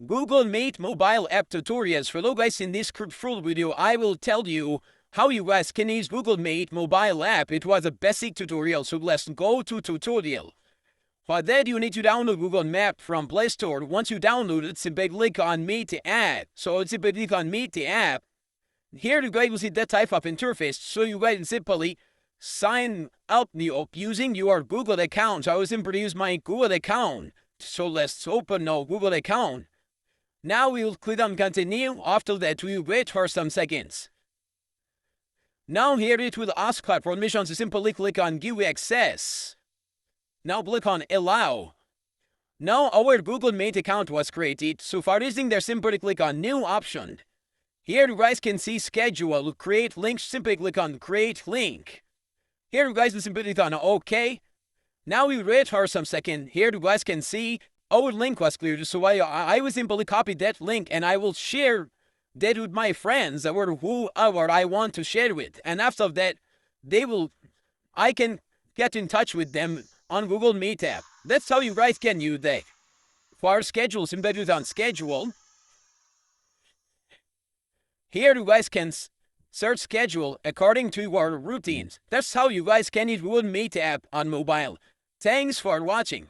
Google Meet mobile app tutorials. Hello guys, in this full video I will tell you how you guys can use Google Meet mobile app. It was a basic tutorial, so let's go to tutorial. For that you need to download Google Map from Play Store. Once you download it, simply click on Meet app. So simply click on Meet app. Here you guys will see that type of interface. So you guys simply sign up using your Google account. So I will simply use my Google account. So let's open our Google account. Now we will click on continue. After that, we will wait for some seconds. Now here it will ask for permission, so simply click on give access. Now click on allow. Now our Google Meet account was created, so for using there, simply click on new option. Here you guys can see schedule, create link, simply click on create link. Here you guys will simply click on OK. Now we wait for some second. Here you guys can see our link was cleared, so I will simply copy that link and I will share that with my friends or whoever I want to share with. And after that, I can get in touch with them on Google Meet app. That's how you guys can use that. For schedule, simply click on schedule. Here you guys can search schedule according to your routines. That's how you guys can use Google Meet app on mobile. Thanks for watching.